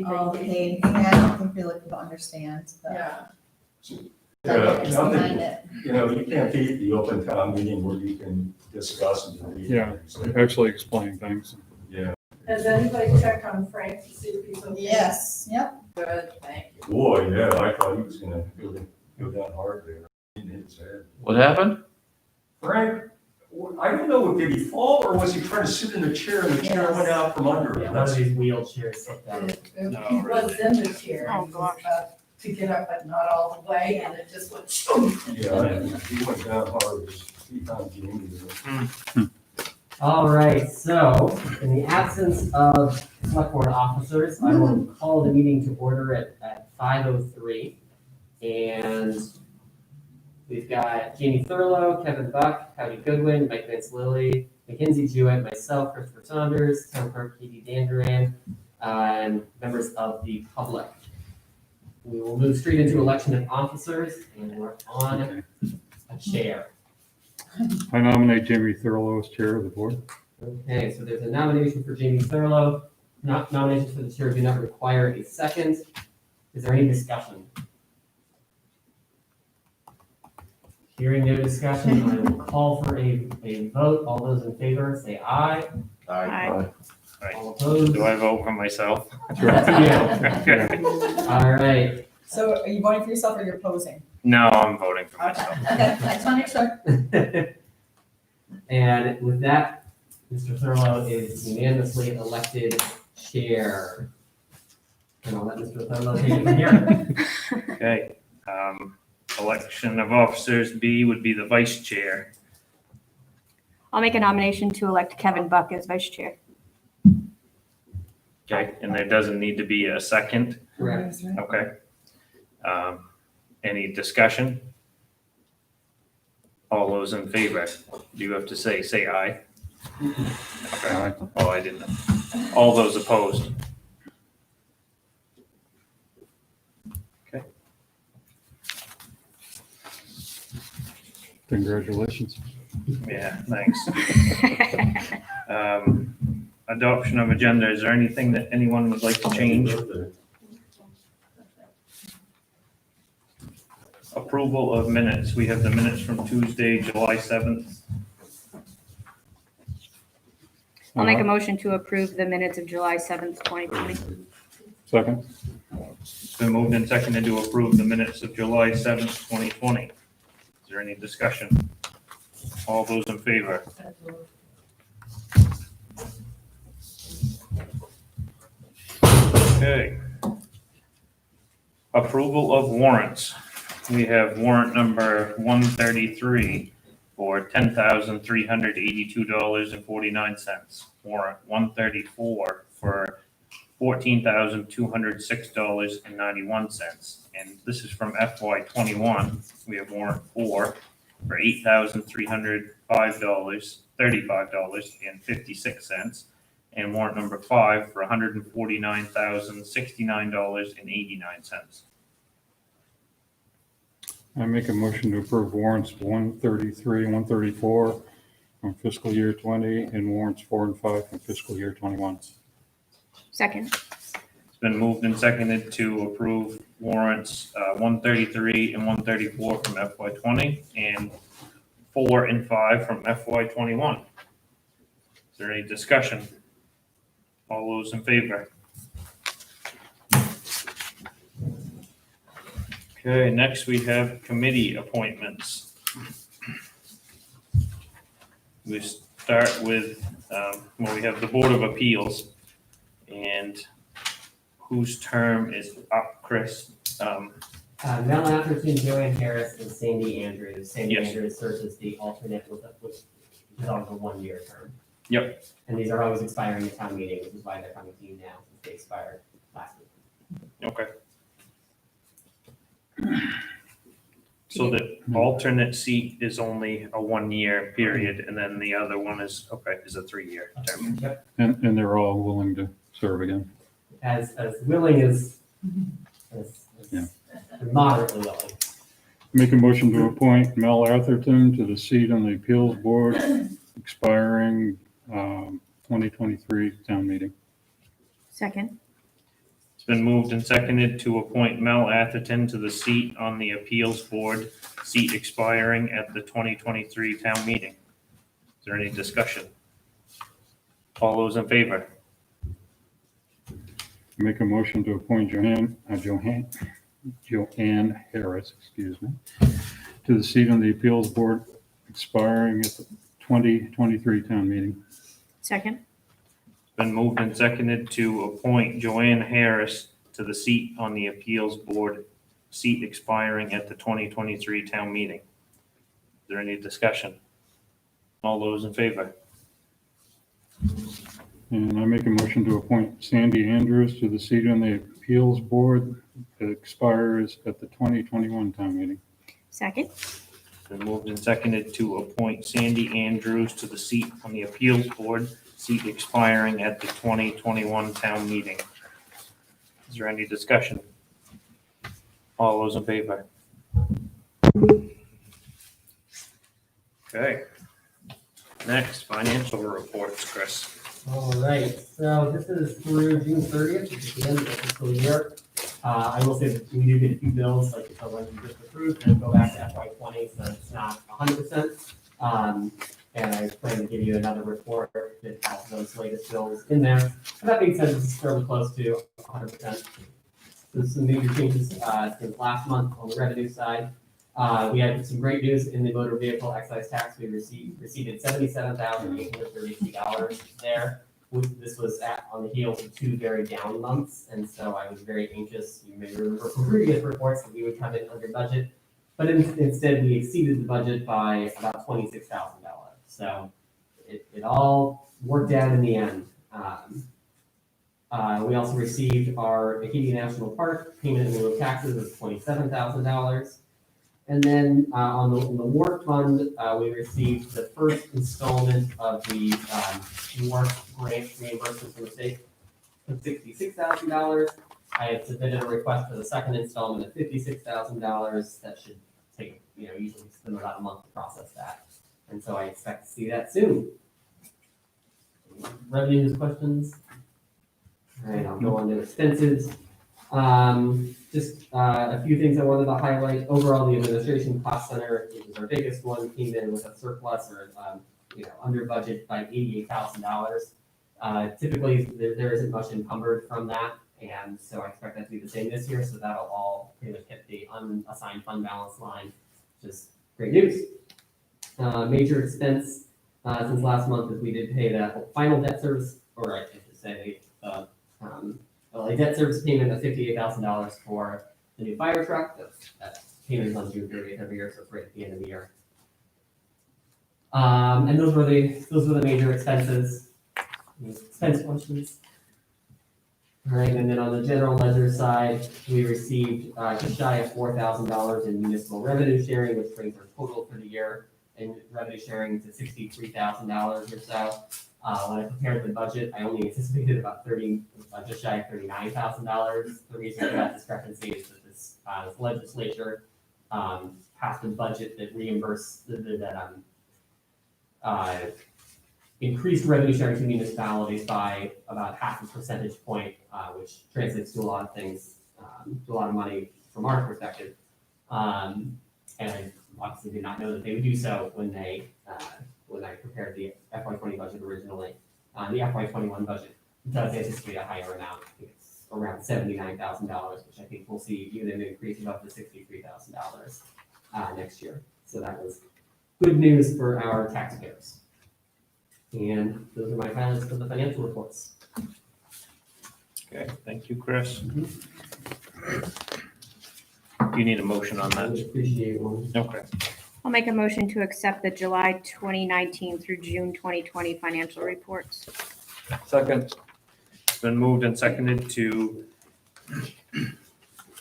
all paid. Yeah, I don't think we're looking to understand. But Yeah. it's behind it. You know, you can't beat the open town meeting where you can discuss and debate. Yeah. Actually explain things. Yeah. Has anybody checked on Frank to see if he's okay? Yes, yep. Good, thank you. Boy, yeah, I thought he was gonna go down hard there. He hit his head. What happened? Frank, I don't know, did he fall or was he trying to sit in a chair and the chair went out from under Yeah, him? one of these wheelchairs sit down. It No, was in the chair. Oh, He was about to get up, but not all the way, and it just went shoom. Yeah, he went down hard. He found Jamie. All right, so in the absence of select board officers, I will call the meeting to order at 5:03. And we've got Jamie Thurlow, Kevin Buck, Howdy Goodwin, Mike Vance Lilly, Mackenzie Jewett, myself, Christopher Saunders, Town Clerk Katie Danduran, and members of the public. We will move straight into election of officers, and we're on a chair. I nominate Jamie Thurlow as chair of the board. Okay, so there's a nomination for Jamie Thurlow. Nominations for the chair do not require a second. Is there any discussion? Hearing no discussion, I will call for a vote. All those in favor, say aye. Aye. All opposed? Do I vote for myself? Yeah. Okay. All right. So are you voting for yourself or you're opposing? No, I'm voting for Okay, myself. okay, I just want to make sure. And with that, Mr. Thurlow is unanimously elected chair. And I'll let Mr. Thurlow take it from here. Okay. Election of officers B would be the vice chair. I'll make a nomination to elect Kevin Buck as vice chair. Okay, and there doesn't need to be a second. Correct. Okay. Any discussion? All those in favor, do you have to say aye? Okay. Aye. Oh, I didn't. All those opposed? Congratulations. Yeah, thanks. Adoption of agenda, is there anything that anyone would like to change? Approval of minutes, we have the minutes from Tuesday, July 7th. I'll make a motion to approve the minutes of July 7th, 2020. Second. It's been moved and seconded to approve the minutes of July 7th, 2020. Is there any discussion? All those in favor? Okay. Approval of warrants. We have warrant number 133 for $10,382.49. Warrant 134 for $14,206.91. And this is from FY21. We have warrant 4 for $8,335.56. And warrant number 5 for $149,069.89. I make a motion to approve warrants 133, 134 from fiscal year 20 and warrants 4 and 5 from fiscal year 21. Second. It's been moved and seconded to approve warrants 133 and 134 from FY20 and 4 and 5 from FY21. Is there any discussion? All those in favor? Okay, next we have committee appointments. We start with, we have the Board of Appeals. And whose term is up, Chris? Mel Atherton, Joanne Harris, and Sandy Andrews. Sandy Yes. Andrews serves as the alternate which is on a 1-year term. Yep. And these are always expiring at town meeting, which is why they're coming to you now, since they expired last week. Okay. So the alternate seat is only a 1-year period, and then the other one is a 3-year term. Yep. And they're all willing to serve again. As willing as Yeah. moderately willing. Make a motion to appoint Mel Atherton to the seat on the appeals board expiring 2023 town meeting. Second. It's been moved and seconded to appoint Mel Atherton to the seat on the Appeals Board, seat expiring at the 2023 town meeting. Is there any discussion? All those in favor? Make a motion to appoint Joanne Harris, to the seat on the Appeals Board expiring at the 2023 town meeting. Second. It's been moved and seconded to appoint Joanne Harris to the seat on the Appeals Board, seat expiring at the 2023 town meeting. Is there any discussion? All those in favor? And I make a motion to appoint Sandy Andrews to the seat on the Appeals Board that expires at the 2021 town meeting. Second. It's been moved and seconded to appoint Sandy Andrews to the seat on the Appeals Board, seat expiring at the 2021 town meeting. Is there any discussion? All those in favor? Okay. Next, financial reports, Chris. All right, so this is through June 30th, which is the end of the fiscal year. I will say that we do get a few bills, like the ones we just approved, and go back to FY20, so it's not 100%. And I plan to give you another report that has those latest bills in there. But that being said, this is fairly close to 100%. There's some major changes since last month on the revenue side. We had some great news in the motor vehicle excise tax. We received $77,832 there. This was on the heels of 2 very down months, and so I was very anxious. You may remember from previous reports that we would come in under budget, but instead we exceeded the budget by about $26,000. So it all worked out in the end. We also received our Acadia National Park payment in lieu of taxes of $27,000. And then on the WARF fund, we received the first installment of the WARF grant reimbursement from the state of $66,000. I had submitted a request for the second installment of $56,000. That should take, usually spend about a month to process that. And so I expect to see that soon. Revenues, questions? All right, I'll go on to expenses. Just a few things I wanted to highlight. Overall, the administration cost center, which is our biggest one, came in with a surplus or under budget by $88,000. Typically, there isn't much encumbered from that, and so I expect that to be the same this year. So that'll all pretty much hit the unassigned fund balance line, which is great news. Major expense since last month is we did pay the final debt service, or I should say, a debt service payment of $58,000 for the new fire truck. That payment is on June 30th every year, so it's right at the end of the year. And those were the major expenses. Any expense questions? All right, and then on the general ledger side, we received just shy of $4,000 in municipal revenue sharing, which brings our total for the year in revenue sharing to $63,000 or so. When I prepared the budget, I only anticipated about just shy of $39,000. The reason for that discrepancy is that this legislature passed a budget that increased revenue sharing to municipalities by about half a percentage point, which translates to a lot of things, to a lot of money from our perspective. And I obviously did not know that they would do so when I prepared the FY20 budget originally. The FY21 budget does anticipate a higher amount. I think it's around $79,000, which I think we'll see even an increase of up to $63,000 next year. So that was good news for our taxpayers. And those are my highlights for the financial reports. Okay, thank you, Chris. Do you need a motion on I would that? appreciate one. Okay. I'll make a motion to accept the July 2019 through June 2020 financial reports. Second. It's been moved and seconded to,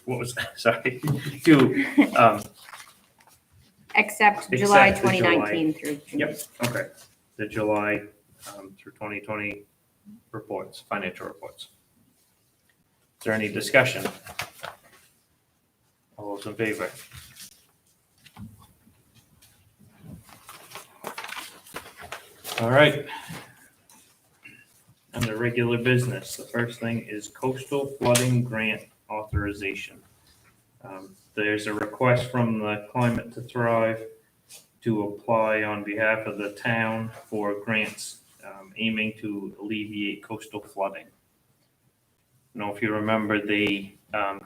what was that? Sorry. To, Accept July Accept the 2019 through June. yep, okay. The July through 2020 reports, financial reports. Is there any discussion? All those in favor? All right. Under regular business, the first thing is coastal flooding grant authorization. There's a request from the Climate to Thrive to apply on behalf of the town for grants aiming to alleviate coastal flooding. I don't know if you remember, they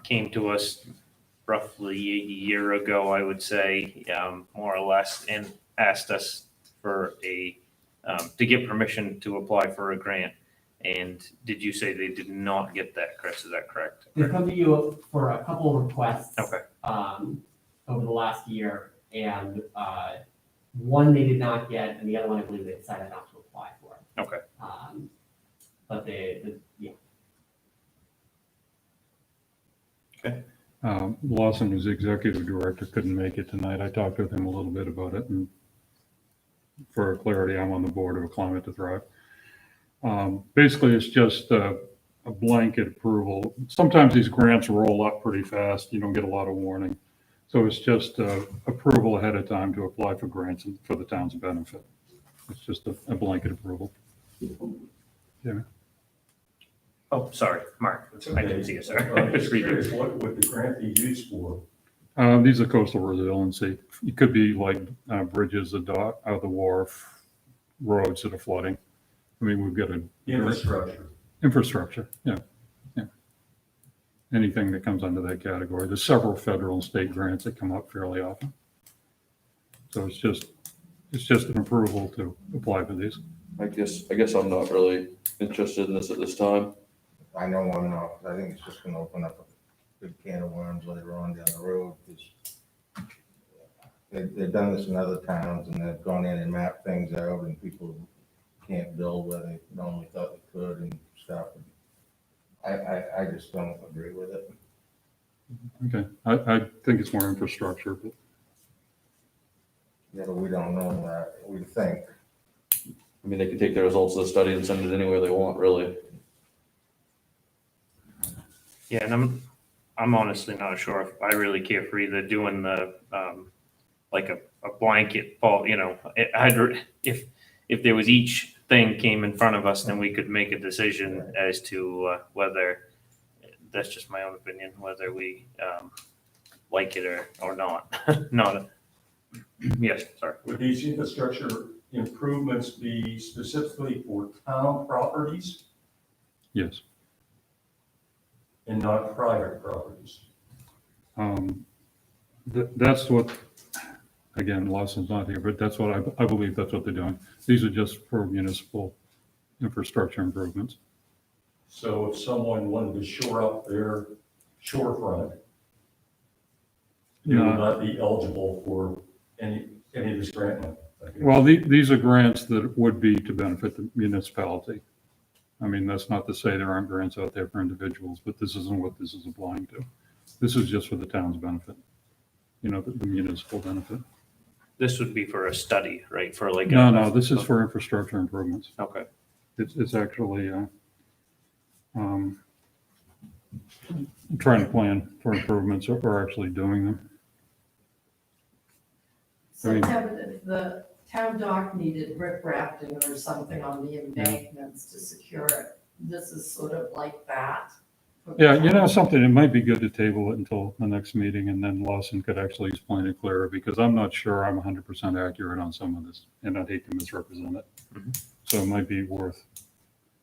came to us roughly a year ago, I would say, more or less, and asked us for to get permission to apply for a grant. And did you say they did not get that, Chris? Is that correct? They've come to you for a couple of requests. Okay. Over the last year, and one they did not get, and the other one I believe they decided not to apply for. Okay. But yeah. Lawson, who's the executive director, couldn't make it tonight. I talked with him a little bit about it, and for clarity, I'm on the board of Climate to Thrive. Basically, it's just a blanket approval. Sometimes these grants roll up pretty fast. You don't get a lot of warning. So it's just approval ahead of time to apply for grants and for the town's benefit. It's just a blanket approval. Oh, sorry, Mark. It's I okay. didn't see it, sir. I'm just curious, what would the grant be used for? These are coastal resiliency. It could be like bridges, the dock, the wharf, roads that are flooding. I mean, we've got infrastructure, yeah. Anything that comes under that category. There's several federal and state grants that come up fairly often. So it's just an approval to apply for these. I guess I'm not really interested in this at this time. I know I'm not. I think it's just gonna open up a big can of worms later on down the road, because they've done this in other towns, and they've gone in and mapped things out, and people can't build where they normally thought they could and stuff. I just don't agree with it. Okay, I think it's more infrastructure, but Yeah, but we don't know that. We think. I mean, they can take the results of the study and send it anywhere they want, really. Yeah, and I'm honestly not sure if I really care for either doing the like a blanket fall, if there was each thing came in front of us, then we could make a decision as to whether, that's just my own opinion, whether we like it or not. Yes, sorry. Would these infrastructure improvements be specifically for town properties yes. and not private properties? That's what, again, Lawson's not here, but that's what I believe that's what they're doing. These are just for municipal infrastructure improvements. So if someone wanted to shore up their shorefront, they would not be eligible for any of this grant money. Well, these are grants that would be to benefit the municipality. I mean, that's not to say there aren't grants out there for individuals, but this isn't what this is applying to. This is just for the town's benefit, the municipal benefit. This would be for a study, right? For like No, this is for infrastructure improvements. Okay. It's actually trying to plan for improvements or actually doing them. So I mean- if the town dock needed rip rafting or something on the embankments to secure it, this is sort of like that? Yeah, something, it might be good to table it until the next meeting, and then Lawson could actually explain it clearer, because I'm not sure I'm 100% accurate on some of this, and I'd hate to misrepresent it. Mhm. So it might be worth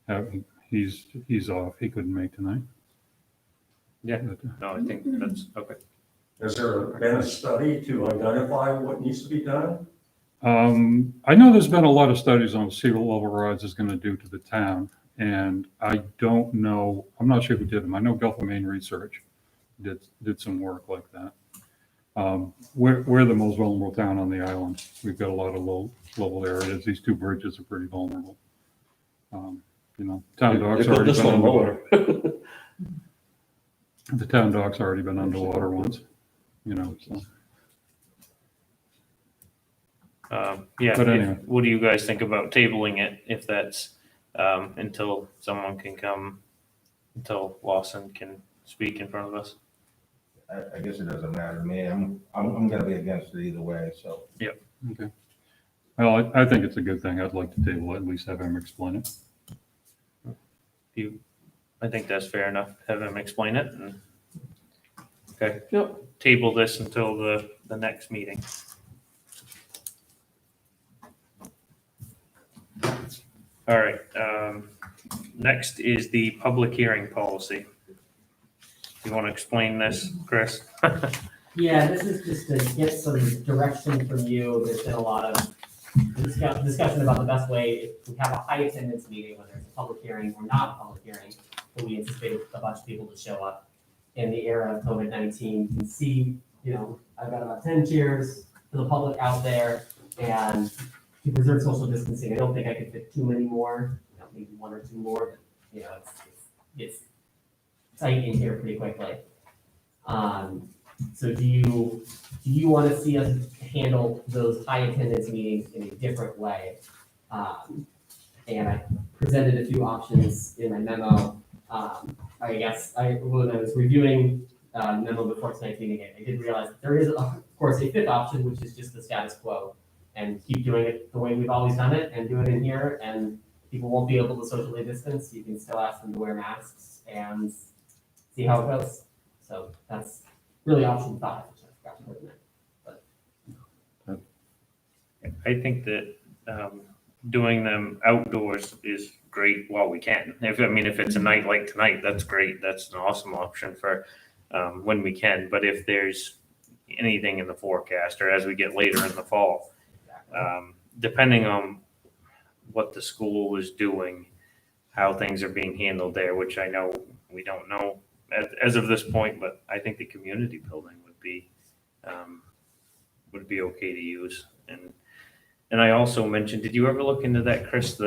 having, he's off, he couldn't make tonight. Yeah. But, No, I think that's okay. Has there been a study to identify what needs to be done? I know there's been a lot of studies on what sea level rise is going to do to the town, and I don't know, I'm not sure who did them. I know Gulf of Maine Research did some work like that. We're the most vulnerable town on the island. We've got a lot of low level areas. These two bridges are pretty vulnerable. Town dock's They built already this been one underwater. lower. The town dock's already been underwater once, so. Yeah, But anyway. what do you guys think about tabling it, if that's until someone can come, until Lawson can speak in front of us? I guess it doesn't matter to me. I'm gonna be against it either way, so. Okay. Well, I think it's a good thing. I'd like to table it, at least have him explain it. I think that's fair enough. Have him explain it and, okay. Yep. Table this until the next meeting. All right, next is the public hearing policy. You want to explain this, Chris? Yeah, this is just to get some direction from you. There's been a lot of discussion about the best way if we have a high attendance meeting, whether it's a public hearing or not a public hearing, but we anticipate a bunch of people to show up. In the era of COVID-19, you can see, I've got about 10 chairs for the public out there, and to preserve social distancing, I don't think I could fit too many more, maybe one or two more, but, it's tight in here pretty quickly. So do you want to see us handle those high attendance meetings in a different way? And I presented a few options in my memo. I guess when I was reviewing memo before tonight's meeting, I did realize that there is, of course, a fifth option, which is just the status quo, and keep doing it the way we've always done it, and do it in here, and people won't be able to socially distance. You can still ask them to wear masks and see how it goes. So that's really option 5, which I forgot to put in there. I think that doing them outdoors is great while we can. If it's a night like tonight, that's great. That's an awesome option for when we can. But if there's anything in the forecast or as we get later in the fall, depending on what the school is doing, how things are being handled there, which I know we don't know as of this point, but I think the community building would be okay to use. And I also mentioned, did you ever look into that, Chris,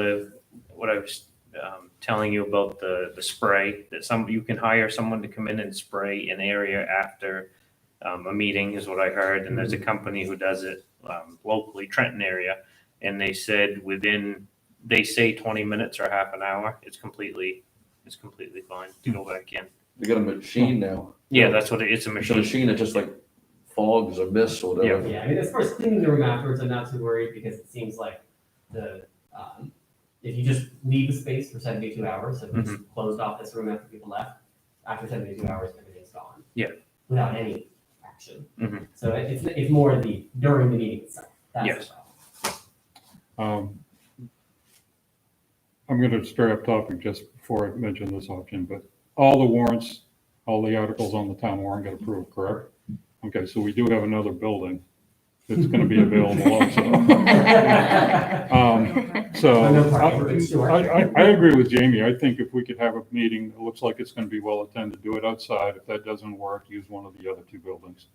what I was telling you about the spray, that you can hire someone to come in and spray an area after a meeting is what I heard. And there's a company who does it locally, Trenton area. And they said they say 20 minutes or half an hour, it's completely fine to go back in. They got a machine now. Yeah, that's what it's a It's a machine. machine that just like fogs or mists or whatever. Yeah, as far as cleaning the room afterwards, I'm not too worried because it seems like if you just leave the space for 72 hours, so if you just closed off this room after people left, after 72 hours, everything's gone. Yeah. Without any action. Mhm. So it's more during the meeting itself. That's Yes. the problem. I'm going to stray up topic just before I mention this option, but all the warrants, all the articles on the town warrant get approved, correct? Okay, so we do have another building that's going to be available also. So I agree with Jamie. I think if we could have a meeting that looks like it's going to be well attended, do it outside. If that doesn't work, use one of the other 2 buildings,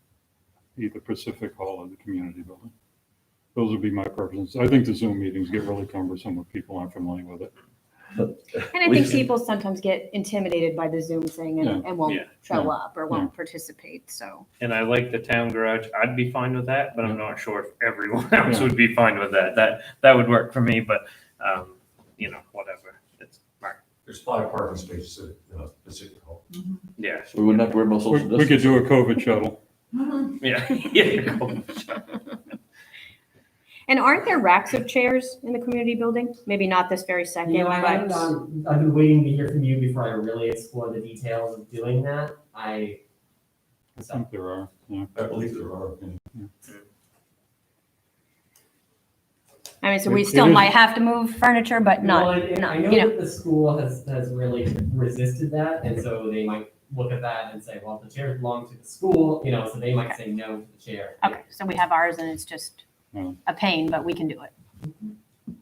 either Pacific Hall or the community building. Those would be my preferences. I think the Zoom meetings get really cumbersome if people aren't familiar with it. And I think people sometimes get intimidated by the Zoom thing and won't Yeah. show up or won't participate, so. And I like the town garage. I'd be fine with that, but I'm not sure if everyone else would be fine with that. That would work for me, but whatever. It's fine. There's 5 parking spaces at Pacific Hall. Yeah. So we wouldn't have to worry about social We could distance. do a COVID shuttle. Yeah. Yeah. And aren't there racks of chairs in the community building? Maybe not this very second, I've but. been waiting to hear from you before I really explore the details of doing that. I think there are, yeah. I believe there are. I mean, so we It still is- might have to move furniture, but Well, not, I know that the school has really resisted that, and so they might look at that and say, well, the chairs belong to the school, so they might say no to the chair. okay, so we have ours and it's just No. a pain, but we can do it.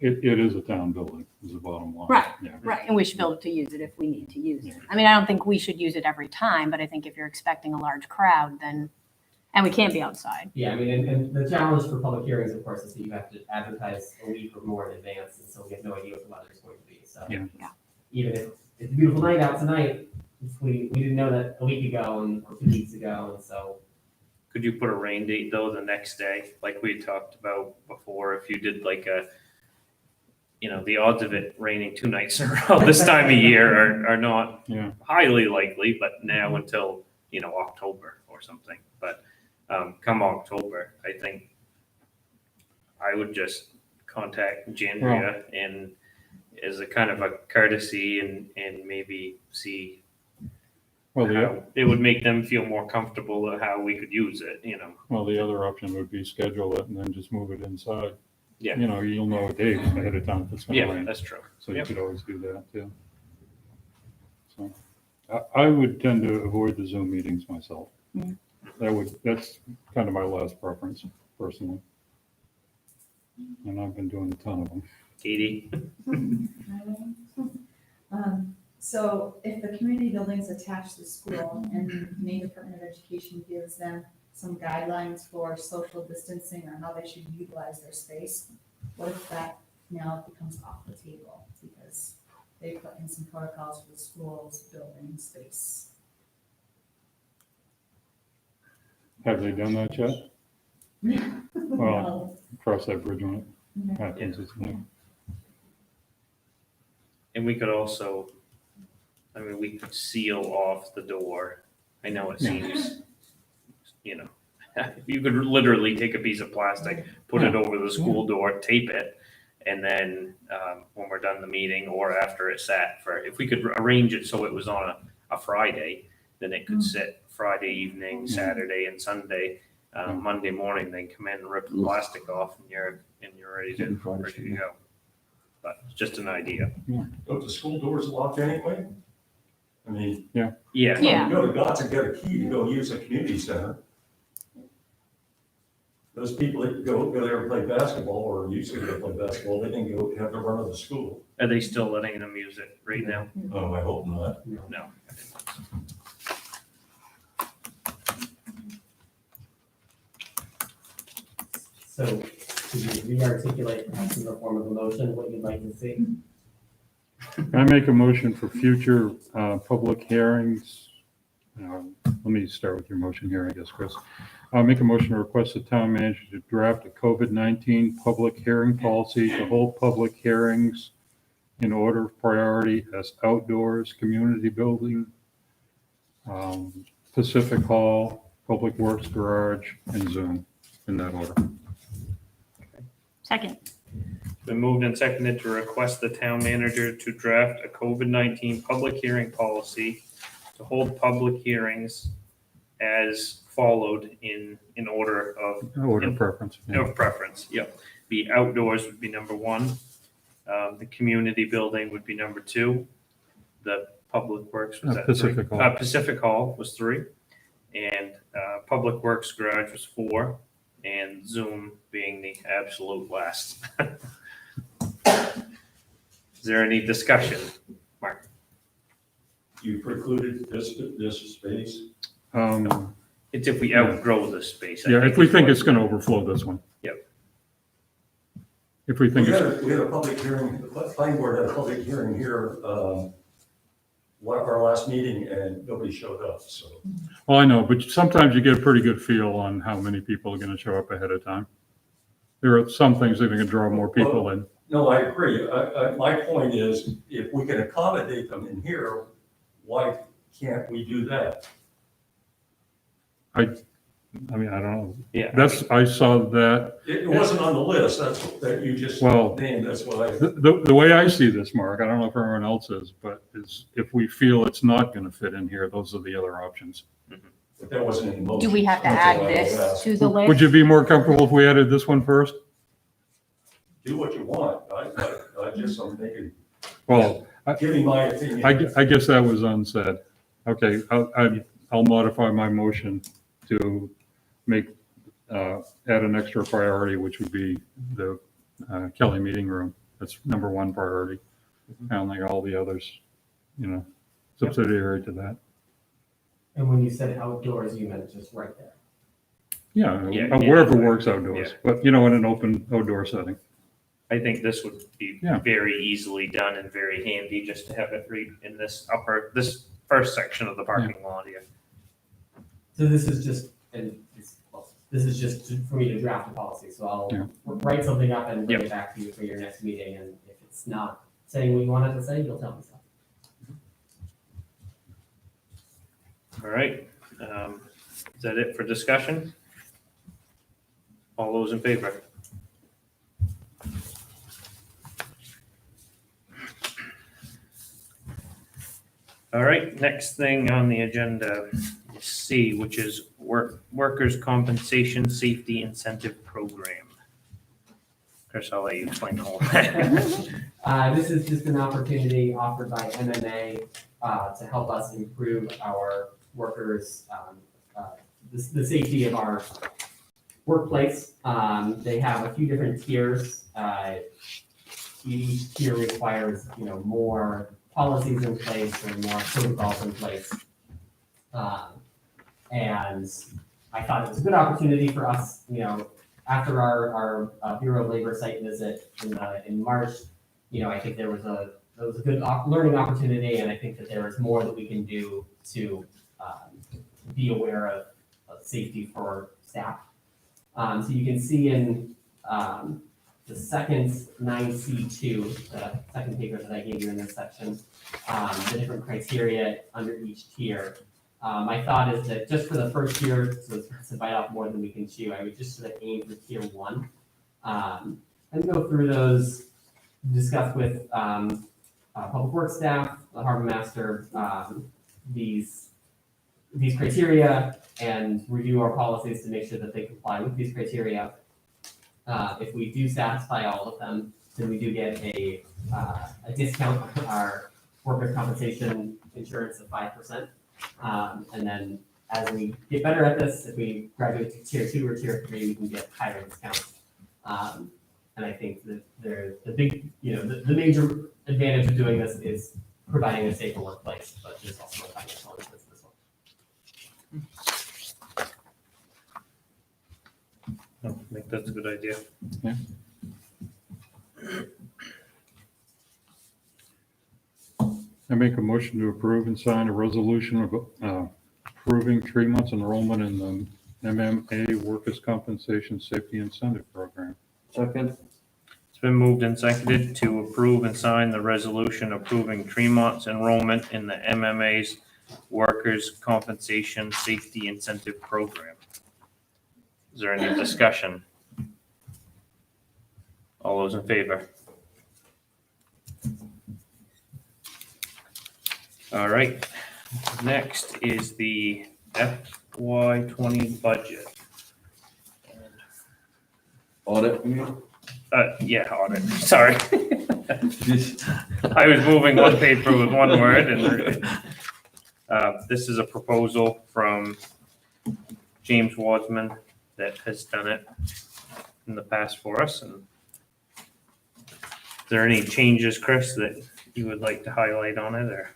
It is a town building, is the bottom line. Right. Yeah. Right, and we should be able to use it if we need to use it. I mean, I don't think we should use it every time, but I think if you're expecting a large crowd, then, and we can't be outside. Yeah, I mean, and the challenge for public hearings, of course, is that you have to advertise a week or more in advance, and so we have no idea what the weather is going to be, so. Yeah. Yeah. Even if it's a beautiful night out tonight, if we didn't know that a week ago or 2 weeks ago, and so. Could you put a rain date though the next day, like we talked about before? If you did like the odds of it raining 2 nights in a row this time of year are not Yeah. highly likely, but now until October or something. But come October, I think I would just contact Jandria and as a kind of a courtesy and maybe see Well, how it would make them feel more comfortable at how we could use it, you know? well, the other option would be schedule it and then just move it inside. Yeah. You know, you'll know a date ahead of time if it's gonna Yeah, rain, that's true. so you Yep. could always do that, too. So, I would tend to avoid the Zoom meetings myself. Yeah. That's kind of my last preference, personally. And I've been doing a ton of them. Katie? So if the community building's attached to the school and the Maine Department of Education gives them some guidelines for social distancing or how they should utilize their space, what if that now becomes off the table because they put in some protocols for the school's building space? Have they done that yet? Well, Well, cross that bridge when okay. it happens, isn't it? And we could also, I mean, we could seal off the door. I know it seems, you know, you could literally take a piece of plastic, put it over the school door, tape it, and then when we're done the meeting or after it's sat for, if we could arrange it so it was on a Friday, then it could sit Friday evening, Saturday and Sunday. Monday morning, they come in and rip the plastic off and you're ready to go. But it's just an idea. Don't the school doors locked anyway? I mean, Yeah. you go to Gott's and get a key to go use a community center. Those people that go there and play basketball or used to go play basketball, they can go have the run of the school. Are they still letting them use it right now? Oh, I hope not. No. So could you re-articulate perhaps in the form of a motion what you'd like to see? Can I make a motion for future public hearings? Let me start with your motion here, I guess, Chris. I'll make a motion to request the town manager to draft a COVID-19 public hearing policy to hold public hearings in order of priority as outdoors, community building, Pacific Hall, Public Works Garage, and Zoom, in that order. Second. Been moved and seconded to request the town manager to draft a COVID-19 public hearing policy to hold public hearings as followed in order of Order of preference. yeah. of preference. Yep. Be outdoors would be number one. The community building would be number two. The public works was that Pacific three? Hall. Pacific Hall was three. And public works garage was four. And Zoom being the absolute last. Is there any discussion? Mark? You precluded this space? It's if we outgrow the space. I Yeah, think if we is think what- it's going to overflow this one. Yep. If we We think had it's, we had a public hearing, the planning board had a public hearing here, our last meeting, and nobody showed up, so. well, I know, but sometimes you get a pretty good feel on how many people are going to show up ahead of time. There are some things that are going to draw more people in. No, I agree. My point is, if we can accommodate them in here, why can't we do that? I mean, I don't know. Yeah. I saw that. It wasn't on the list, that you just Well, named, that's what I. The way I see this, Mark, I don't know if everyone else is, but is if we feel it's not going to fit in here, those are the other options. But that wasn't in the motion. Do we have to That's add what I was this asking. to the Would list? you be more comfortable if we added this one first? Do what you want, I just, I'm making, Well, giving my opinion. I guess that was unsaid. Okay, I'll modify my motion to make, add an extra priority, which would be the Kelly meeting room. That's number one priority. I don't think all the others, subsidiary to that. And when you said outdoors, you meant just right there. Yeah, Yeah, wherever yeah. works outdoors, Yeah. but in an open outdoor setting. I think this would be Yeah. very easily done and very handy just to have it read in this first section of the parking lot here. So this is just, this is just for me to draft a policy, so Yeah. I'll write something up and bring it back to you for your next meeting, and if it's not saying what you wanted to say, you'll tell me so. All right. Is that it for discussion? All those in favor? All right, next thing on the agenda is C, which is workers' compensation safety incentive program. Chris, I'll let you explain the whole thing. This is just an opportunity offered by MMA to help us improve our workers, the safety of our workplace. They have a few different tiers. Each tier requires, more policies in place or more protocols in place. And I thought it was a good opportunity for us, after our Bureau of Labor site visit in March, I think there was a good learning opportunity, and I think that there is more that we can do to be aware of safety for staff. So you can see in the second 9C2, the second paper that I gave you in this section, the different criteria under each tier. My thought is that just for the first tier, so it's to bite off more than we can chew, I would just sort of aim for tier 1 and go through those, discuss with public works staff, the harbor master, these criteria, and review our policies to make sure that they comply with these criteria. If we do satisfy all of them, then we do get a discount on our workers' compensation insurance of 5%. And then as we get better at this, if we graduate to tier 2 or tier 3, we can get higher discounts. And I think that the big, the major advantage of doing this is providing a safer workplace, but there's also a financial interest as well. I think that's a good idea. Yeah. I make a motion to approve and sign a resolution of approving Tremont's enrollment in the MMA Workers' Compensation Safety Incentive Program. Second. It's been moved and seconded to approve and sign the resolution approving Tremont's enrollment in the MMA's Workers' Compensation Safety Incentive Program. Is there any discussion? All those in favor? All right, next is the FY20 budget. Audit, you mean? Yeah, audit, sorry. Jeez. I was moving one paper with one word and this is a proposal from James Wadsman that has done it in the past for us. And is there any changes, Chris, that you would like to highlight on it or?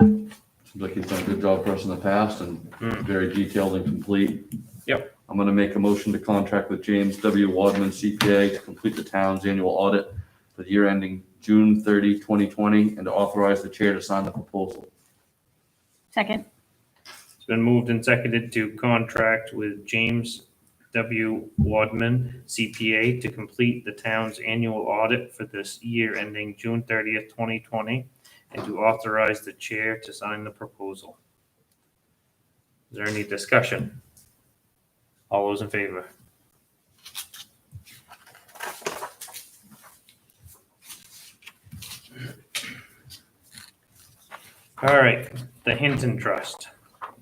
Seems like he's done a good job for us in the past and very detailed and complete. Yep. I'm gonna make a motion to contract with James W. Wadman CPA to complete the town's annual audit for the year ending June 30, 2020, and to authorize the chair to sign the proposal. Second. It's been moved and seconded to contract with James W. Wadman CPA to complete the town's annual audit for this year ending June 30th, 2020, and to authorize the chair to sign the proposal. Is there any discussion? All those in favor? All right, the Hinton Trust.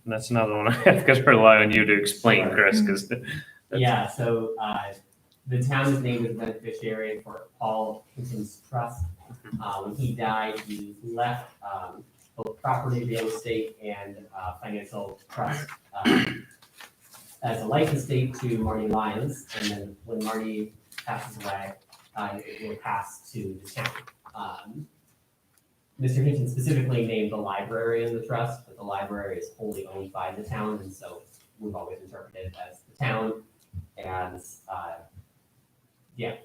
That's another one I have to rely on you to explain, Chris, because Yeah, so the town is named as beneficiary for Paul Hinton's trust. When he died, he left both property, real estate, and financial trust as a life estate to Marty Lyons. And then when Marty passes away, it will pass to the town. Mr. Hinton specifically named the library in the trust, but the library is wholly owned by the town, and so we've always interpreted it as the town. And there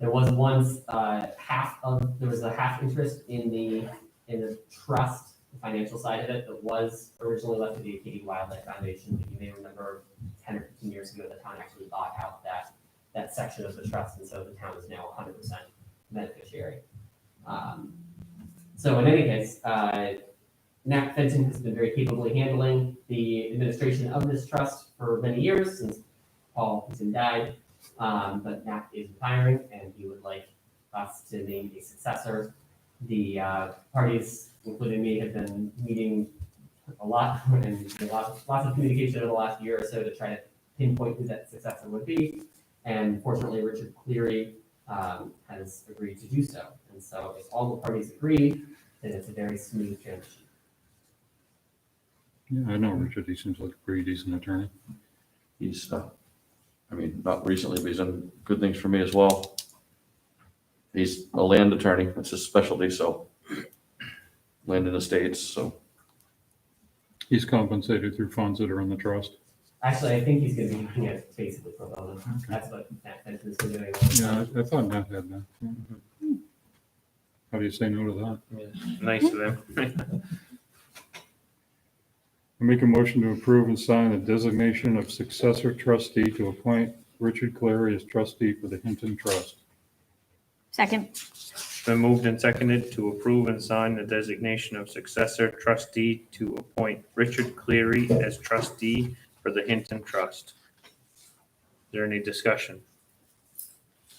was once there was a half interest in the trust, the financial side of it, that was originally left to the Acadia Wildlife Foundation. But you may remember 10 or 15 years ago, the town actually bought out that section of the trust, and so the town is now 100% beneficiary. So in any case, Nat Fenton has been very capably handling the administration of this trust for many years since Paul Hinton died. But Nat is retiring, and he would like us to name a successor. The parties, including me, have been meeting a lot and lots of communication over the last year or so to try to pinpoint who that successor would be. And fortunately, Richard Cleary has agreed to do so. And so if all the parties agree, then it's a very smooth transition. Yeah, I know Richard, he seems like a pretty decent attorney. He's, I mean, not recently, but he's done good things for me as well. He's a land attorney, that's his specialty, so land and estates, so. He's compensated through funds that are in the trust. Actually, I think he's going to be looking at basically pro bono. That's what Matt Fenton's been doing. Yeah, I thought Matt had that. Yeah. How do you say no to that? Nice of them. I make a motion to approve and sign the designation of successor trustee to appoint Richard Clary as trustee for the Hinton Trust. Second. Been moved and seconded to approve and sign the designation of successor trustee to appoint Richard Cleary as trustee for the Hinton Trust. Is there any discussion?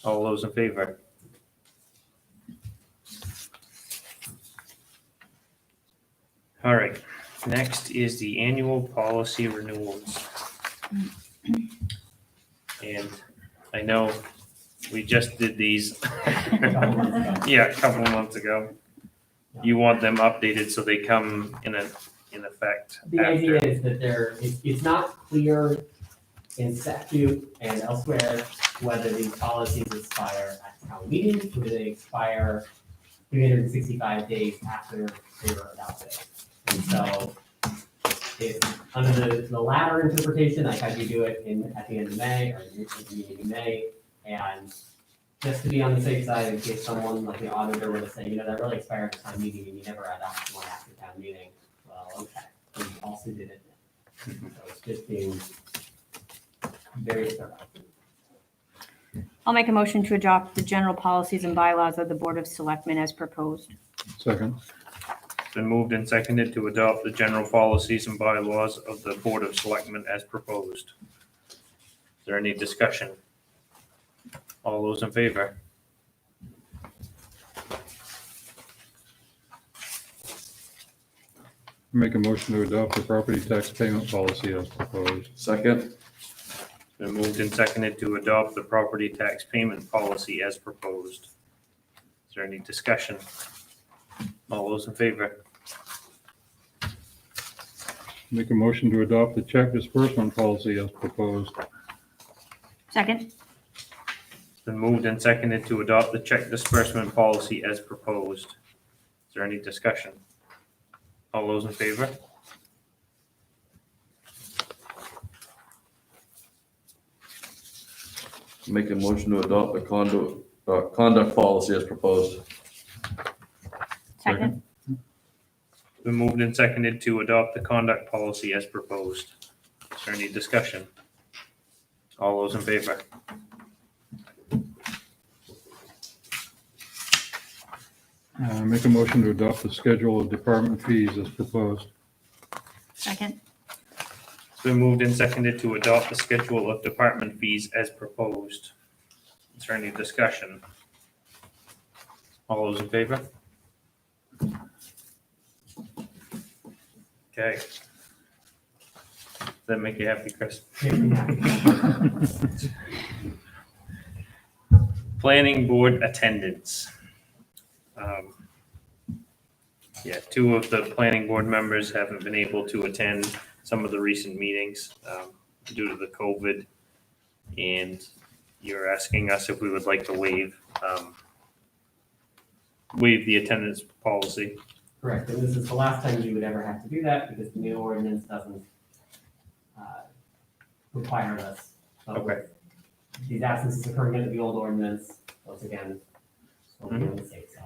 All those in favor? All right, next is the annual policy renewals. And I know we just did these, yeah, a couple of months ago. You want them updated so they come in effect The idea after. is that it's not clear in statute and elsewhere whether these policies expire at town meeting, or do they expire 365 days after they were adopted. And so if under the latter interpretation, I had you do it at the end of May or the meeting in May, and just to be on the safe side, in case someone like the auditor were to say, that really expired at town meeting and you never adopted one after town meeting, well, okay, we also did it. So it's just being very thorough. I'll make a motion to adopt the general policies and bylaws of the Board of Selectmen as proposed. Second. It's been moved and seconded to adopt the general policies and bylaws of the Board of Selectmen as proposed. Is there any discussion? All those in favor? Make a motion to adopt the property tax payment policy as proposed. Second, It's been moved and seconded to adopt the property tax payment policy as proposed. Is there any discussion? All those in favor? Make a motion to adopt the check disbursement policy as proposed. Second. It's been moved and seconded to adopt the check disbursement policy as proposed. Is there any discussion? All those in favor? make a motion to adopt the conduct policy as proposed. Second. It's been moved and seconded to adopt the conduct policy as proposed. Is there any discussion? All those in favor? Make a motion to adopt the schedule of department fees as proposed. Second. It's been moved and seconded to adopt the schedule of department fees as proposed. Is there any discussion? All those in favor? Okay. Does that make you happy, Chris? Planning board attendance. Yeah, two of the planning board members haven't been able to attend some of the recent meetings due to the COVID. And you're asking us if we would like to waive the attendance policy. Correct, and this is the last time you would ever have to do that because the new ordinance doesn't require this. So Okay. These absences occurring under the old ordinance, once again, will be on the safe side.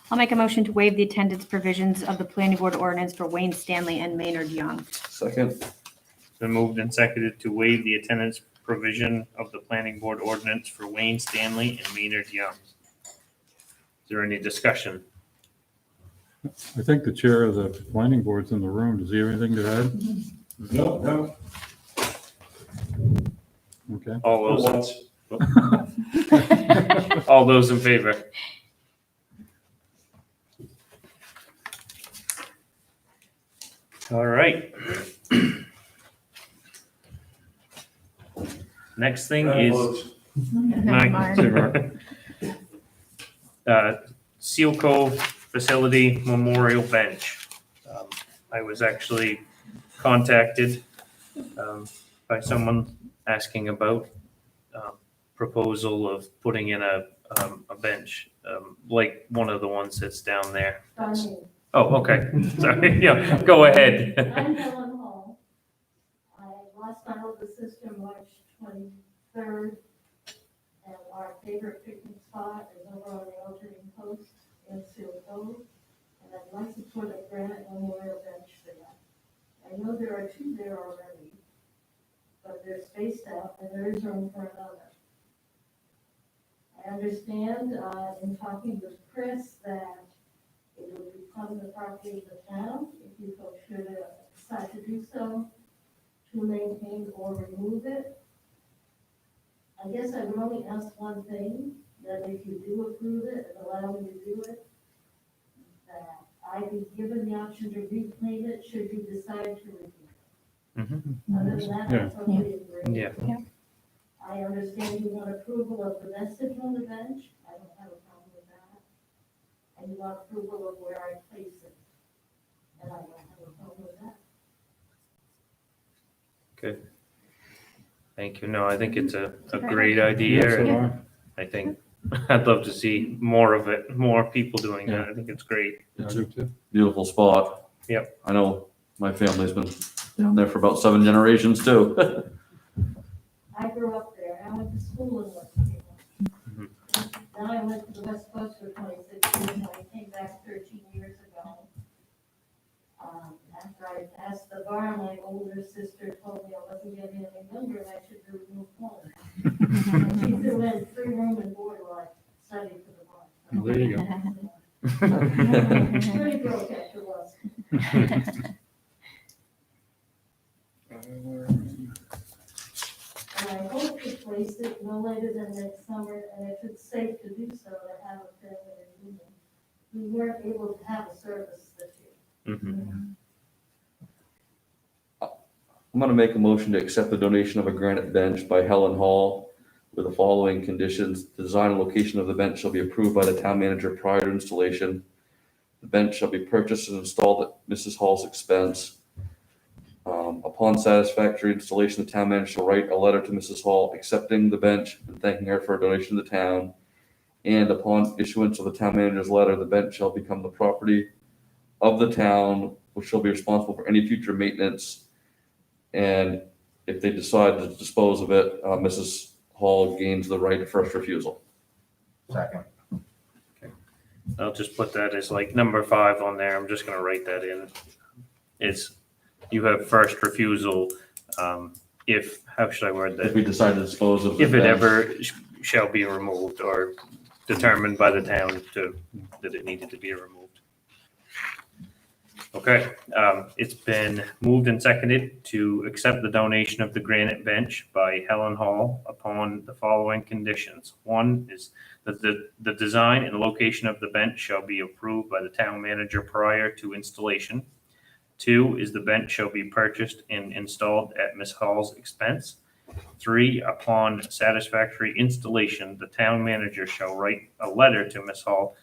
I'll make a motion to waive the attendance provisions of the planning board ordinance for Wayne Stanley and Maynard Young. Second, It's been moved and seconded to waive the attendance provision of the planning board ordinance for Wayne Stanley and Maynard Young. Is there any discussion? I think the chair of the planning board's in the room. Does he have anything to add? No. Okay. All those, All those in favor? All right. Next thing is. Mark. See, Mark? Seal Cove Facility Memorial Bench. I was actually contacted by someone asking about proposal of putting in a bench, like one of the ones that's down there. Oh, okay, sorry, yeah, go ahead. I'm Helen Hall. I lost my older sister March 23rd, and our favorite picnic spot is over on the Alternating Post in Seal Cove. And I'd like to put a granite memorial bench there. I know there are two there already, but they're spaced out and there is room for another. I understand in talking with Chris that it will become the property of the town if you folks should decide to do so, to maintain or remove it. I guess I would only ask one thing, that if you do approve it and allow me to do it, that I be given the option to reclaim it should you decide to remove it. Other than that, I totally agree. Yeah. I understand you want approval of the message on the bench, I don't have a problem with that. And you want approval of where I place it, and I don't have a problem with that. Good. Thank you. No, I think it's a great great Yeah, idea. so and do I. I think I'd love to see more of it, more people doing that. I think it's great. Yeah, I do too. Beautiful spot. Yep. I know my family's been down there for about 7 generations too. I grew up there, I went to school in West Cleveland. Then I went to the West Coast for 26 years, and I came back 13 years ago. After I passed the bar, my older sister told me I wasn't getting any younger and I should move home. And she threw in 3-room and board while I studied for the bar. Well, there you go. Pretty broke after was. And I hope to place it no later than next summer, and if it's safe to do so, to have a family reunion. We weren't able to have a service this year. I'm gonna make a motion to accept the donation of a granite bench by Helen Hall with the following conditions. The design and location of the bench shall be approved by the town manager prior to installation. The bench shall be purchased and installed at Mrs. Hall's expense. Upon satisfactory installation, the town manager shall write a letter to Mrs. Hall accepting the bench and thanking her for a donation to the town. And upon issuance of the town manager's letter, the bench shall become the property of the town, which shall be responsible for any future maintenance. And if they decide to dispose of it, Mrs. Hall gains the right of first refusal. Second. I'll just put that as like number 5 on there. I'm just gonna write that in. It's, you have first refusal, if, how should I word If that? we decide to dispose of the If it bench. ever shall be removed or determined by the town that it needed to be removed. Okay, it's been moved and seconded to accept the donation of the granite bench by Helen Hall upon the following conditions. One is that the design and location of the bench shall be approved by the town manager prior to installation. 2 is the bench shall be purchased and installed at Ms. Hall's expense. 3, upon satisfactory installation, the town manager shall write a letter to Ms. Hall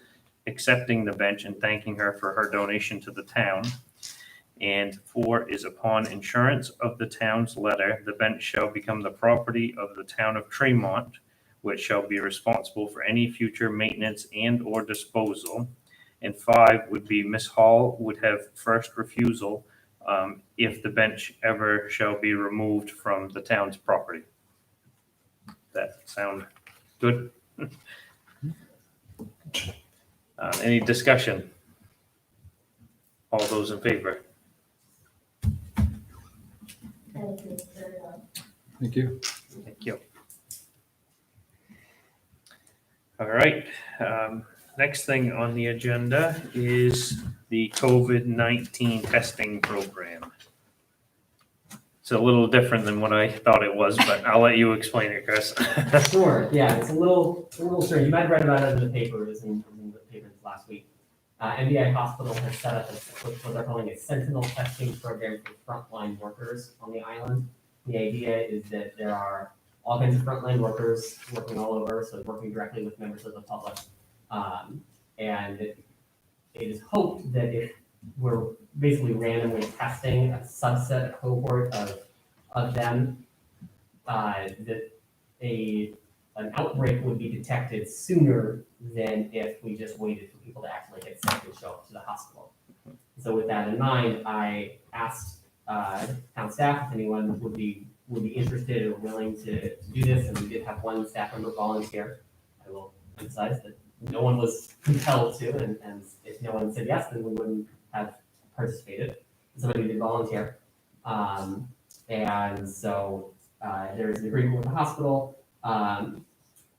accepting the bench and thanking her for her donation to the town. And 4 is upon insurance of the town's letter, the bench shall become the property of the town of Tremont, which shall be responsible for any future maintenance and or disposal. And 5 would be Ms. Hall would have first refusal if the bench ever shall be removed from the town's property. That sound good? Any discussion? All those in favor? Thank you very much. Thank you. Thank you. All right, next thing on the agenda is the COVID-19 testing program. It's a little different than what I thought it was, but I'll let you explain it, Chris. Sure, yeah, it's a little strange. You might have read about it in the paper, it was in the papers last week. MBI Hospital has set up what they're calling a sentinel testing program for frontline workers on the island. The idea is that there are all kinds of frontline workers working all over, so working directly with members of the public. And it is hoped that if we're basically randomly testing a subset, a cohort of them, that an outbreak would be detected sooner than if we just waited for people to actually get sick and show up to the hospital. So with that in mind, I asked town staff if anyone would be interested or willing to do this, and we did have one staff member volunteer. I will emphasize that no one was compelled to, and if no one said yes, then we wouldn't have participated. Somebody did volunteer. And so there's an agreement with the hospital, and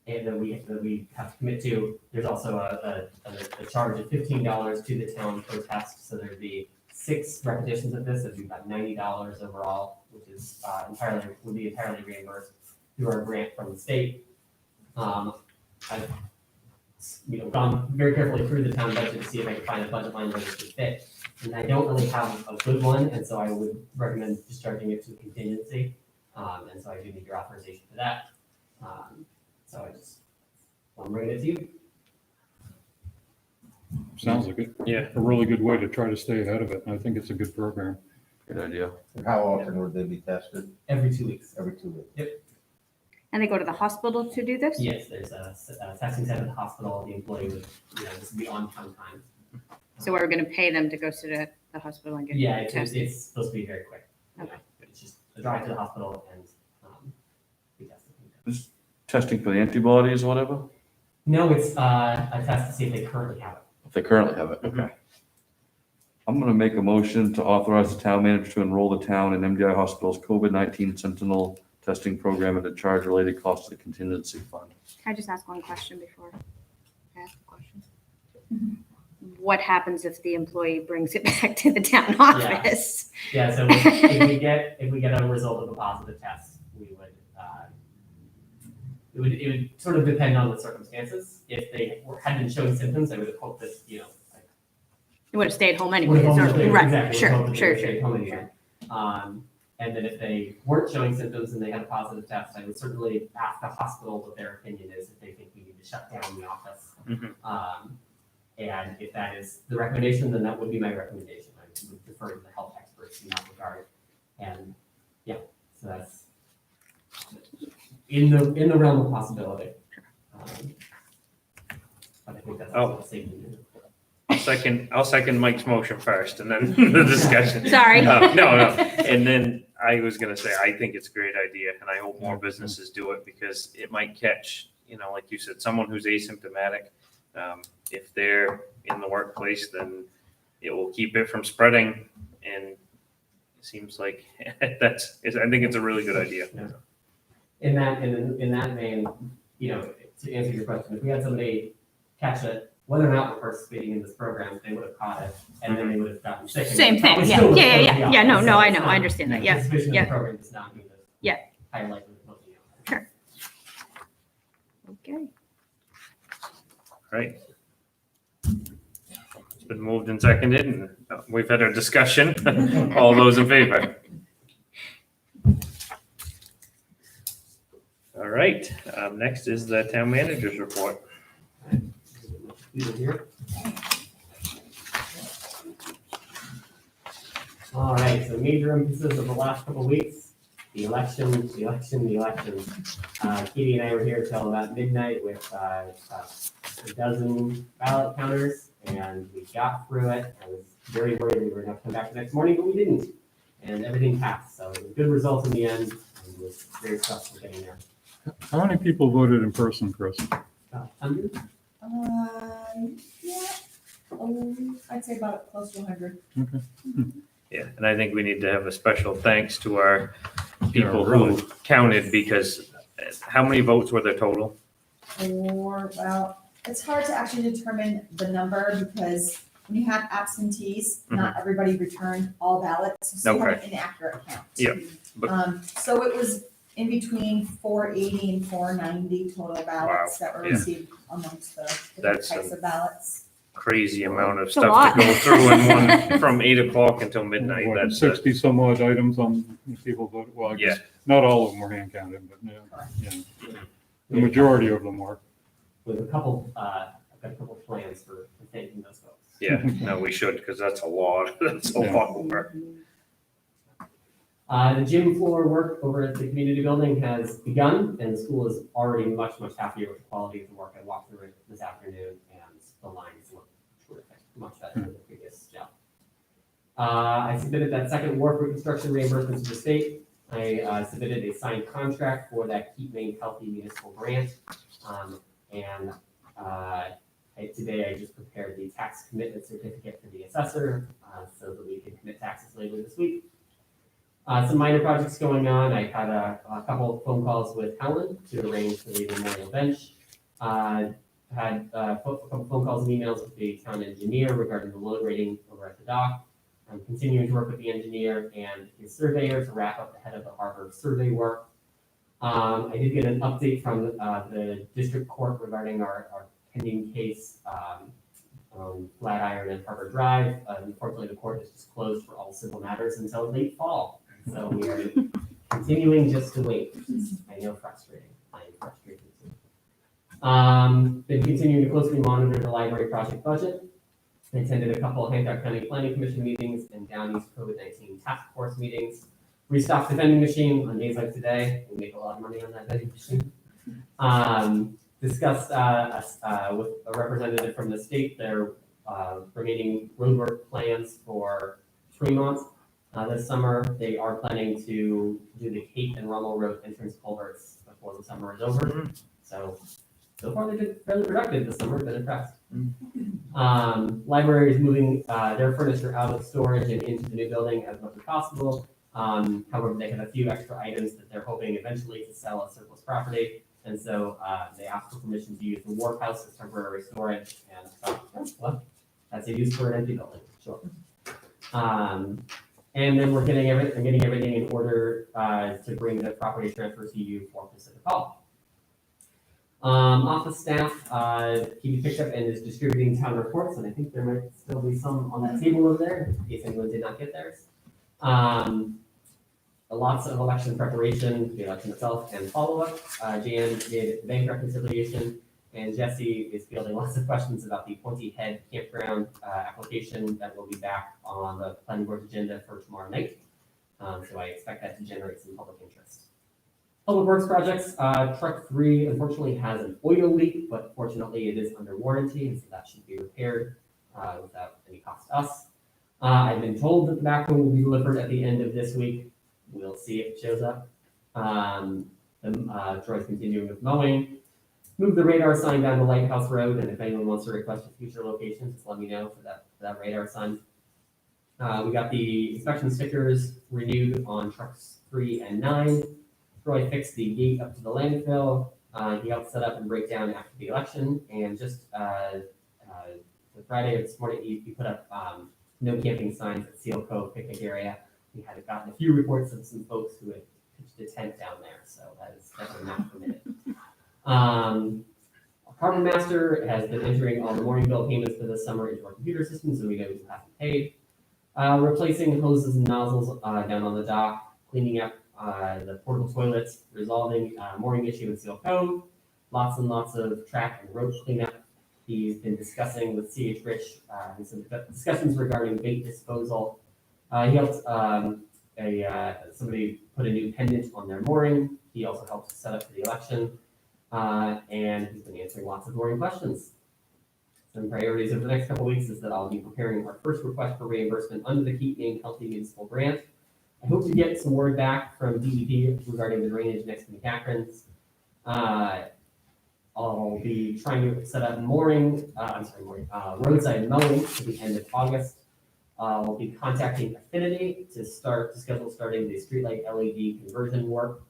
that we have to commit to. There's also a charge of $15 to the town per test, so there'd be 6 repetitions of this. It'd be about $90 overall, which is would be entirely reimbursed through our grant from the state. I've gone very carefully through the town budget to see if I can find a budget line where this would fit, and I don't really have a good one, and so I would recommend discharging it to a contingency. And so I do need your authorization for that. So I just want to bring it to you. Sounds like it. Yeah. A really good way to try to stay ahead of it. And I think it's a good program. Good idea. And how often would they be tested? Every 2 weeks. Every 2 weeks? And they go to the hospital to do this? Yes, there's a testing center at the hospital. The employee would, this would be on time. So we're gonna pay them to go to the hospital and get Yeah, tested? it's supposed to be very quick. Okay. It's just a drive to the hospital and be tested. Testing for the antibodies or whatever, No, it's a test to see if they currently have it. if they currently have it, okay. I'm gonna make a motion to authorize the town manager to enroll the town in MDI Hospital's COVID-19 Sentinel testing program at a charge related cost to the contingency fund. Can I just ask one question before I ask the question? What happens if the employee brings it back to the town office? Yeah, so if we get a result of a positive test, we would, it would sort of depend on the circumstances. If they had been showing symptoms, I would have hoped that, You would have stayed home anyways, or, right, Exactly, sure, would hope that sure, they stayed sure. home anyway. And then if they weren't showing symptoms and they had a positive test, I would certainly ask the hospital what their opinion is, if they think we need to shut down the office. And if that is the recommendation, then that would be my recommendation. I would defer to the health experts in that regard. And yeah, so that's in the realm of possibility. But I think that's also a safety measure. I'll second Mike's motion first and then the discussion. Sorry. No. And then I was gonna say, I think it's a great idea and I hope more businesses do it because it might catch, like you said, someone who's asymptomatic. If they're in the workplace, then it will keep it from spreading. And it seems like I think it's a really good idea. Yeah. In that vein, to answer your question, if we had somebody catch it, whether or not we're participating in this program, they would have caught it, and then they would have gotten sick. and Same thing, probably yeah, still would have yeah, closed yeah, the yeah, no, office. no, So I it's know, I not- understand that, yeah, Participation in yeah. the program does not mean that. Yeah. Higher likelihood of closing the office. Okay. Right. It's been moved and seconded and we've had our discussion. All those in favor? All right, next is the town manager's report. These are here. All right, so major emphasis of the last couple of weeks, the election. Katie and I were here till about midnight with a dozen ballot counters, and we got through it. I was very worried we were gonna have to come back the next morning, but we didn't. And everything passed, so it was a good result in the end, and it was very stressful getting there. How many people voted in person, Chris? 100? Yeah, I'd say about close to 100. Yeah, and I think we need to have a special thanks to our people Yeah, really. who counted because how many votes were there total? Or, well, it's hard to actually determine the number because when you have absentees, not everybody returned all ballots, so you have an inaccurate count. Yeah, but- So it was in between 480 and 490 total ballots that were yeah. received amongst the different That's types of ballots. Crazy amount of a stuff lot. to go through in one, from 8 o'clock until midnight. What, That's 60 some odd items on people voted, well, I guess, not all of them were hand counted, but yeah. The majority of them were. We have a couple, I've got a couple plans for thanking those folks. Yeah, no, we should, because that's a lot. That's a Yeah. lot more. The gym floor work over at the community building has begun, and the school is already much, much happier with the quality of the work. I walked through it this afternoon, and the lines look terrific, much better than the previous job. I submitted that second wharf reconstruction reimbursement to the state. I submitted a signed contract for that Keep Maine Healthy Municipal Grant. Today I just prepared the tax commitment certificate for the assessor, so that we can commit taxes later this week. Some minor projects going on. I had a couple of phone calls with Helen to arrange for the memorial bench. Had a couple phone calls and emails with the town engineer regarding the load rating over at the dock. I'm continuing to work with the engineer and his surveyor to wrap up the head of the harbor survey work. I did get an update from the district court regarding our pending case on Flatiron and Harbor Drive. Unfortunately, the court is just closed for all civil matters until late fall. So we are continuing just to wait, which is, I know, frustrating. I am frustrated too. Been continuing to closely monitor the library project budget. I attended a couple of Hancock County Planning Commission meetings and Down East COVID-19 task force meetings. Restocked the vending machine on days like today. We make a lot of money on that vending machine. Discussed with a representative from the state their remaining roadwork plans for Tremont. This summer, they are planning to do the Cape and Rummel Road entrance culverts before the summer is over. So far they've been fairly productive this summer, been impressed. Library is moving their furniture out of storage and into the new building as much as possible. However, they have a few extra items that they're hoping eventually to sell as surplus property. And so they asked for permission to use the Wharf House as temporary storage. And I thought, oh, well, that's a use for an empty building, sure. And then I'm getting everything in order to bring the property transfer to you for Pacific Hall. Office staff, he picked up and is distributing town reports, and I think there might still be some on that table over there, in case anyone did not get theirs. Lots of election preparation, the election itself, and follow-up. Jan did the bank reconciliation, and Jesse is fielding lots of questions about the Pointy Head Campground application that will be back on the planning board agenda for tomorrow night. So I expect that to generate some public interest. Public Works projects, truck 3 unfortunately has an oil leak, but fortunately it is under warranty, and so that should be repaired without any cost to us. I've been told that the backhoe will be delivered at the end of this week. We'll see if it shows up. Troy's continuing with mowing. Move the radar sign down the Lighthouse Road, and if anyone wants to request a future location, just let me know for that radar sign. We got the inspection stickers renewed on trucks 3 and 9. Troy fixed the gate up to the landfill. He helped set up and break down after the election, and just the Friday this morning, he put up no camping signs at Seal Cove picnic area. We had gotten a few reports of some folks who had pitched a tent down there, so that is definitely not permitted. Our Harbor Master has been entering all the morning bill payments for this summer into our computer system, so we know who hasn't paid. Replacing hoses and nozzles down on the dock, cleaning up the portable toilets, resolving mooring issue in Seal Cove, lots and lots of track and rope cleanup. He's been discussing with C.H. Rich some discussions regarding bait disposal. He helped somebody put a new pendant on their mooring. He also helped set up for the election. And he's been answering lots of mooring questions. Some priorities over the next couple weeks is that I'll be preparing our first request for reimbursement under the Keep Maine Healthy Municipal Grant. I hope to get some word back from DEP regarding the drainage next to the Cakrins. I'll be trying to set up roadside mowing to the end of August. We'll be contacting Affinity to schedule starting the streetlight LED conversion work.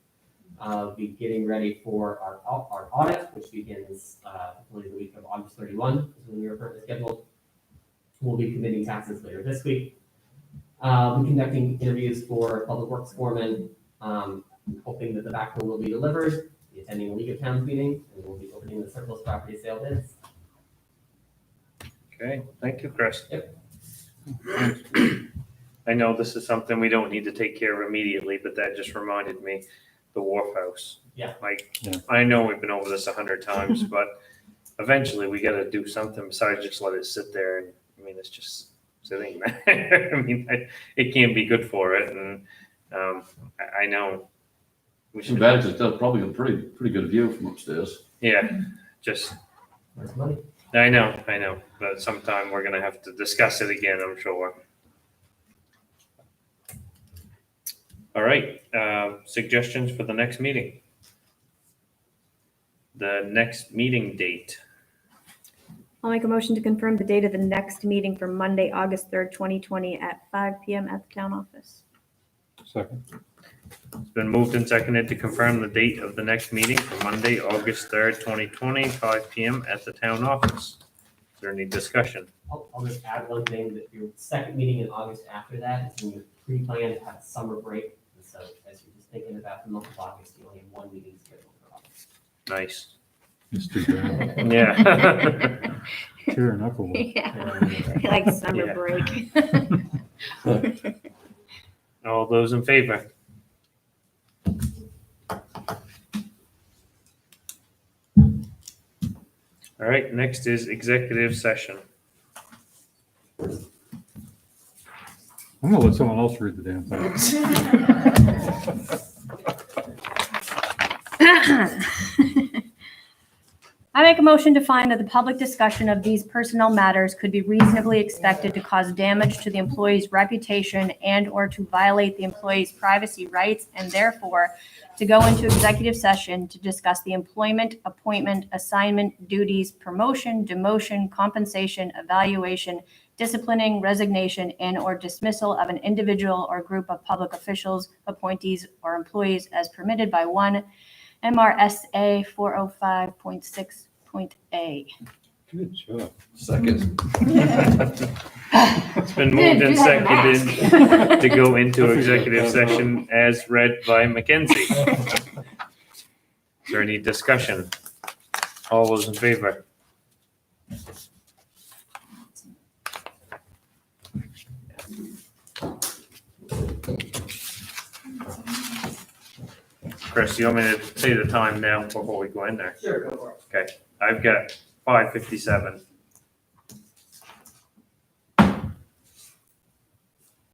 We'll be getting ready for our audit, which begins hopefully the week of August 31, is when we are currently scheduled. We'll be committing taxes later this week. We'll be conducting interviews for public works foreman, hoping that the backhoe will be delivered, be attending a League of Towns meeting, and we'll be opening the surplus property sale bids. Okay, thank you, Chris. Yep. I know this is something we don't need to take care of immediately, but that just reminded me, the wharf house. Yeah. Like, Yeah. I know we've been over this 100 times, but eventually we gotta do something besides just let it sit there and, I mean, it's just sitting there. I mean, it can't be good for it and, I know. We Too should, bad, 'cause it's got probably a pretty good view from upstairs. yeah, just, Where's money? I know, but sometime we're gonna have to discuss it again, I'm sure. All right, suggestions for the next meeting? The next meeting date. I'll make a motion to confirm the date of the next meeting for Monday, August 3rd, 2020 at 5 PM at the town office. Second. It's been moved and seconded to confirm the date of the next meeting for Monday, August 3rd, 2020, 5 PM at the town office. Is there any discussion? I'll just add one thing, that your second meeting in August after that is when you pre-plan to have a summer break. And so as you're just thinking about the month of August, you only have one meeting scheduled for August. Nice. It's too bad. Yeah. Tearing up a little. Yeah, like summer Yeah. break. All those in favor? All right, next is executive session. I'm gonna let someone else read the damn thing. I make a motion to find that the public discussion of these personnel matters could be reasonably expected to cause damage to the employee's reputation and/or to violate the employee's privacy rights, and therefore to go into executive session to discuss the employment, appointment, assignment, duties, promotion, demotion, compensation, evaluation, disciplining, resignation, and/or dismissal of an individual or group of public officials, appointees, or employees as permitted by 1 MRSA 405.6.a. Good job. Second. It's been moved and seconded to go into executive session as read by Mackenzie. Is there any discussion? All those in favor? Chris, you want me to say the time now before we go in there? Sure, go for it. Okay, I've got 5:57.